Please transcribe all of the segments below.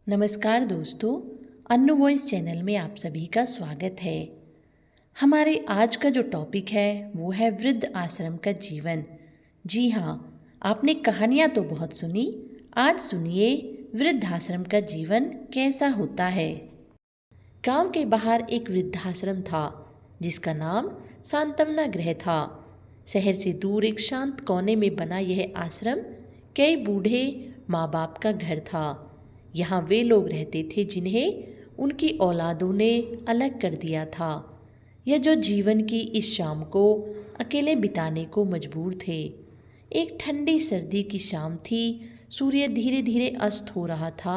नमस्कार दोस्तों, Annu voice channel में आप सभी का स्वागत है। हमारे आज का जो टॉपिक है वो है वृद्ध आश्रम का जीवन। जी हाँ, आपने कहानियाँ तो बहुत सुनी, आज सुनिए वृद्ध आश्रम का जीवन कैसा होता है। गांव के बाहर एक वृद्धाश्रम था जिसका नाम सांत्वना गृह था। शहर से दूर एक शांत कोने में बना यह आश्रम कई बूढ़े माँ बाप का घर था। यहाँ वे लोग रहते थे जिन्हें उनकी औलादों ने अलग कर दिया था या जो जीवन की इस शाम को अकेले बिताने को मजबूर थे। एक ठंडी सर्दी की शाम थी, सूर्य धीरे धीरे अस्त हो रहा था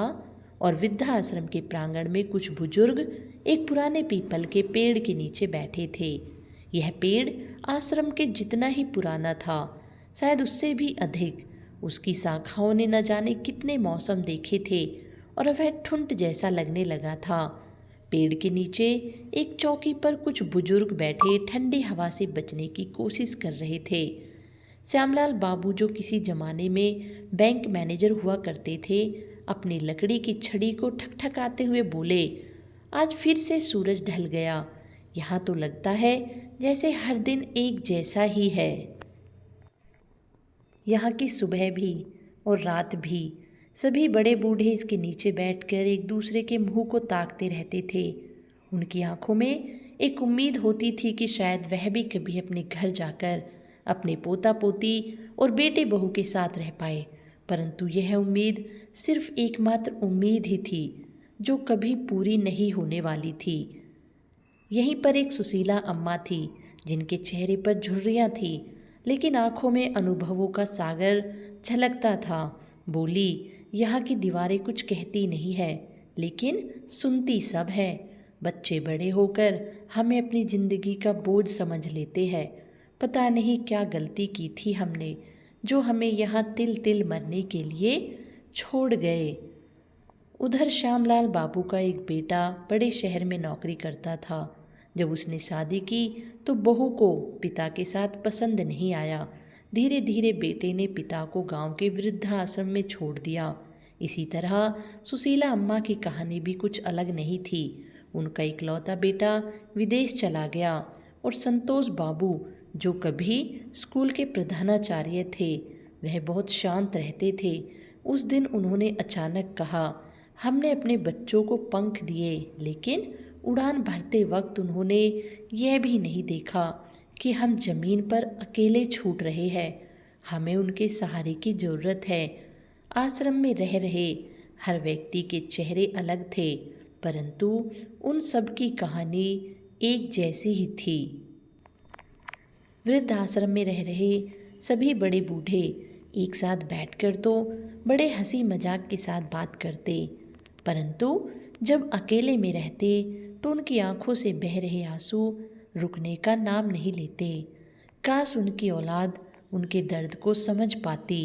और वृद्धाश्रम के प्रांगण में कुछ बुजुर्ग एक पुराने पीपल के पेड़ के नीचे बैठे थे। यह पेड़ आश्रम के जितना ही पुराना था, शायद उससे भी अधिक। उसकी शाखाओं ने न जाने कितने मौसम देखे थे और वह ठुंड जैसा लगने लगा था। पेड़ के नीचे एक चौकी पर कुछ बुजुर्ग बैठे ठंडी हवा से बचने की कोशिश कर रहे थे। श्यामलाल बाबू, जो किसी जमाने में बैंक मैनेजर हुआ करते थे, अपनी लकड़ी की छड़ी को ठकठकाते हुए बोले, आज फिर से सूरज ढल गया। यहाँ तो लगता है जैसे हर दिन एक जैसा ही है। यहाँ की सुबह भी और रात भी सभी बड़े बूढ़े इसके नीचे बैठकर एक दूसरे के मुंह को ताकते रहते थे। उनकी आंखों में एक उम्मीद होती थी कि शायद वह भी कभी अपने घर जाकर अपने पोता पोती और बेटे बहू के साथ रह पाए। परंतु यह उम्मीद सिर्फ एकमात्र उम्मीद ही थी जो कभी पूरी नहीं होने वाली थी। यहीं पर एक सुशीला अम्मा थी जिनके चेहरे पर झुर्रियाँ थी, लेकिन आंखों में अनुभवों का सागर झलकता था। बोली, यहाँ की दीवारें कुछ कहती नहीं है लेकिन सुनती सब है। बच्चे बड़े होकर हमें अपनी ज़िंदगी का बोझ समझ लेते हैं। पता नहीं क्या गलती की थी हमने जो हमें यहाँ तिल तिल मरने के लिए छोड़ गए। उधर श्यामलाल बाबू का एक बेटा बड़े शहर में नौकरी करता था। जब उसने शादी की तो बहू को पिता के साथ पसंद नहीं आया। धीरे धीरे बेटे ने पिता को गांव के वृद्धाश्रम में छोड़ दिया। इसी तरह सुशीला अम्मा की कहानी भी कुछ अलग नहीं थी। उनका इकलौता बेटा विदेश चला गया और संतोष बाबू, जो कभी स्कूल के प्रधानाचार्य थे, वह बहुत शांत रहते थे। उस दिन उन्होंने अचानक कहा, हमने अपने बच्चों को पंख दिए, लेकिन उड़ान भरते वक्त उन्होंने यह भी नहीं देखा कि हम जमीन पर अकेले छूट रहे हैं। हमें उनके सहारे की ज़रूरत है। आश्रम में रह रहे हर व्यक्ति के चेहरे अलग थे, परंतु उन सब की कहानी एक जैसी ही थी। वृद्ध आश्रम में रह रहे सभी बड़े बूढ़े एक साथ बैठकर तो बड़े हंसी मजाक के साथ बात करते, परंतु जब अकेले में रहते तो उनकी आंखों से बह रहे आंसू रुकने का नाम नहीं लेते। काश उनकी औलाद उनके दर्द को समझ पाती।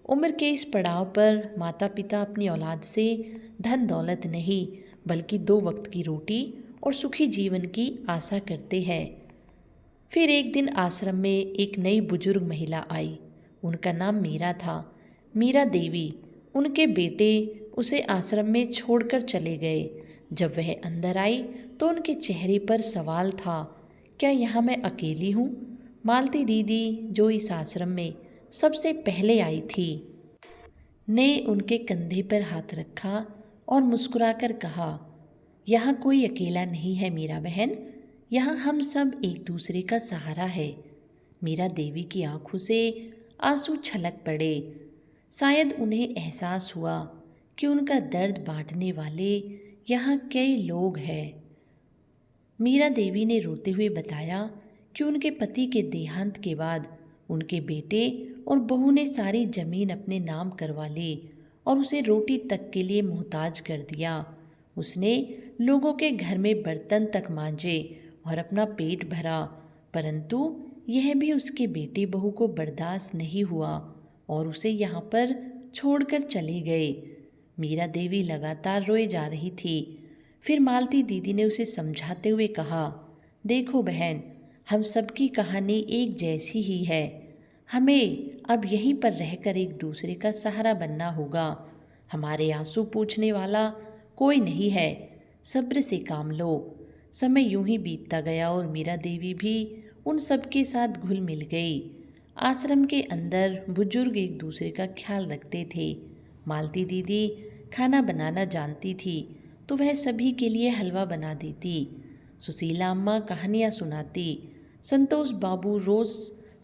उम्र के इस पड़ाव पर माता पिता अपनी औलाद से धन दौलत नहीं बल्कि 2 वक्त की रोटी और सुखी जीवन की आशा करते हैं। फिर एक दिन आश्रम में एक नई बुजुर्ग महिला आई। उनका नाम मीरा था, मीरा देवी। उनके बेटे उसे आश्रम में छोड़कर चले गए। जब वह अंदर आई तो उनके चेहरे पर सवाल था, क्या यहाँ मैं अकेली हूँ? मालती दीदी, जो इस आश्रम में सबसे पहले आई थी, ने उनके कंधे पर हाथ रखा और मुस्कुराकर कहा, यहाँ कोई अकेला नहीं है मीरा बहन, यहाँ हम सब एक दूसरे का सहारा है। मीरा देवी की आंखों से आंसू छलक पड़े। शायद उन्हें एहसास हुआ कि उनका दर्द बांटने वाले यहाँ कई लोग हैं। मीरा देवी ने रोते हुए बताया कि उनके पति के देहांत के बाद उनके बेटे और बहू ने सारी जमीन अपने नाम करवा ली और उसे रोटी तक के लिए मोहताज कर दिया। उसने लोगों के घर में बर्तन तक मांजे और अपना पेट भरा, परंतु यह भी उसके बेटे बहू को बर्दाश्त नहीं हुआ और उसे यहाँ पर छोड़कर चले गए। मीरा देवी लगातार रोए जा रही थी। फिर मालती दीदी ने उसे समझाते हुए कहा, देखो बहन, हम सबकी कहानी एक जैसी ही है। हमें अब यहीं पर रहकर एक दूसरे का सहारा बनना होगा। हमारे आंसू पूछने वाला कोई नहीं है, सब्र से काम लो। समय यूं ही बीतता गया और मीरा देवी भी उन सब के साथ घुल मिल गई। आश्रम के अंदर बुजुर्ग एक दूसरे का ख्याल रखते थे। मालती दीदी खाना बनाना जानती थी तो वह सभी के लिए हलवा बना देती। सुशीला अम्मा कहानियाँ सुनाती। संतोष बाबू रोज़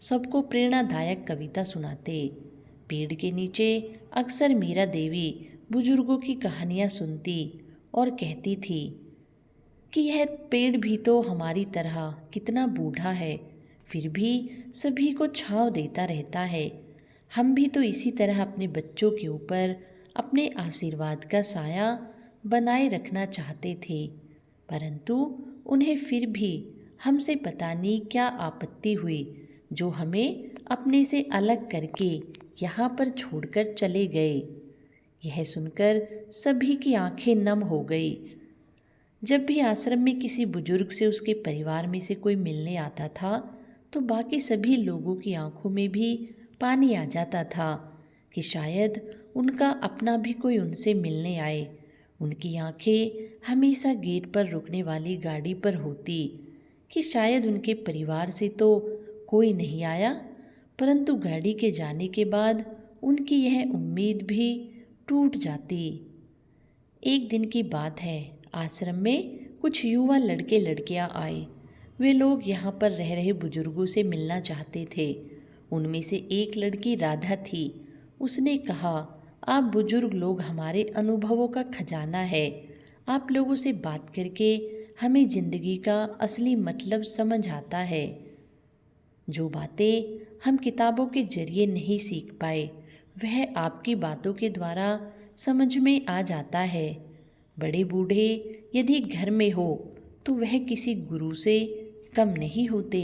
सबको प्रेरणादायक कविता सुनाते। पेड़ के नीचे अक्सर मीरा देवी बुजुर्गों की कहानियाँ सुनती और कहती थी कि यह पेड़ भी तो हमारी तरह कितना बूढ़ा है, फिर भी सभी को छांव देता रहता है। हम भी तो इसी तरह अपने बच्चों के ऊपर अपने आशीर्वाद का साया बनाए रखना चाहते थे, परंतु उन्हें फिर भी हमसे पता नहीं क्या आपत्ति हुई जो हमें अपने से अलग करके यहाँ पर छोड़कर चले गए। यह सुनकर सभी की आंखें नम हो गई। जब भी आश्रम में किसी बुजुर्ग से उसके परिवार में से कोई मिलने आता था तो बाकी सभी लोगों की आंखों में भी पानी आ जाता था कि शायद उनका अपना भी कोई उनसे मिलने आए। उनकी आंखें हमेशा गेट पर रुकने वाली गाड़ी पर होती कि शायद उनके परिवार से तो कोई नहीं आया, परंतु गाड़ी के जाने के बाद उनकी यह उम्मीद भी टूट जाती। एक दिन की बात है, आश्रम में कुछ युवा लड़के लड़कियां आए। वे लोग यहाँ पर रह रहे बुजुर्गों से मिलना चाहते थे। उनमें से एक लड़की राधा थी। उसने कहा, आप बुजुर्ग लोग हमारे अनुभवों का खजाना है। आप लोगों से बात करके हमें ज़िंदगी का असली मतलब समझ आता है। जो बातें हम किताबों के जरिए नहीं सीख पाए वह आपकी बातों के द्वारा समझ में आ जाता है। बड़े बूढ़े यदि घर में हो तो वह किसी गुरु से कम नहीं होते।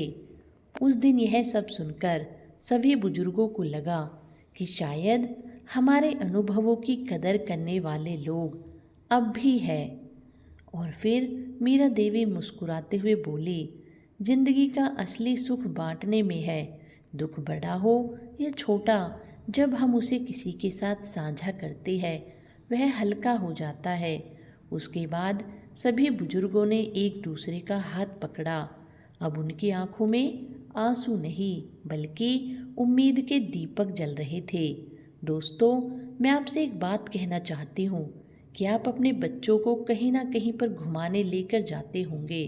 उस दिन यह सब सुनकर सभी बुजुर्गों को लगा कि शायद हमारे अनुभवों की कदर करने वाले लोग अब भी हैं। और फिर मीरा देवी मुस्कुराते हुए बोली, जिंदगी का असली सुख बांटने में है। दुख बड़ा हो या छोटा, जब हम उसे किसी के साथ साझा करते हैं वह हल्का हो जाता है। उसके बाद सभी बुजुर्गों ने एक दूसरे का हाथ पकड़ा। अब उनकी आंखों में आंसू नहीं बल्कि उम्मीद के दीपक जल रहे थे। दोस्तों, मैं आपसे एक बात कहना चाहती हूँ कि आप अपने बच्चों को कहीं ना कहीं पर घुमाने लेकर जाते होंगे।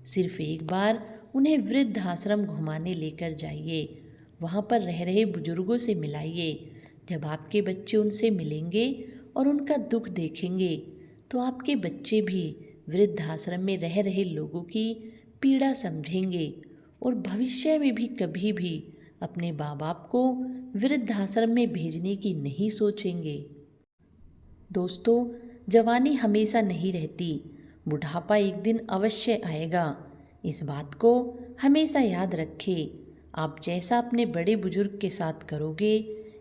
सिर्फ एक बार उन्हें वृद्ध आश्रम घुमाने लेकर जाइए, वहाँ पर रह रहे बुजुर्गों से मिलाइए। जब आपके बच्चे उनसे मिलेंगे और उनका दुख देखेंगे तो आपके बच्चे भी वृद्ध आश्रम में रह रहे लोगों की पीड़ा समझेंगे और भविष्य में भी कभी भी अपने माँ बाप को वृद्ध आश्रम में भेजने की नहीं सोचेंगे। दोस्तों, जवानी हमेशा नहीं रहती, बुढ़ापा एक दिन अवश्य आएगा। इस बात को हमेशा याद रखें। आप जैसा अपने बड़े बुजुर्ग के साथ करोगे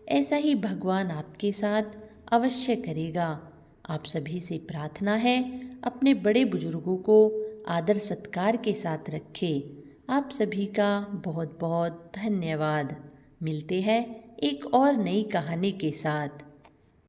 ऐसा ही भगवान आपके साथ अवश्य करेगा। आप सभी से प्रार्थना है, अपने बड़े बुजुर्गों को आदर सत्कार के साथ रखें। आप सभी का बहुत बहुत धन्यवाद। मिलते हैं एक और नई कहानी के साथ।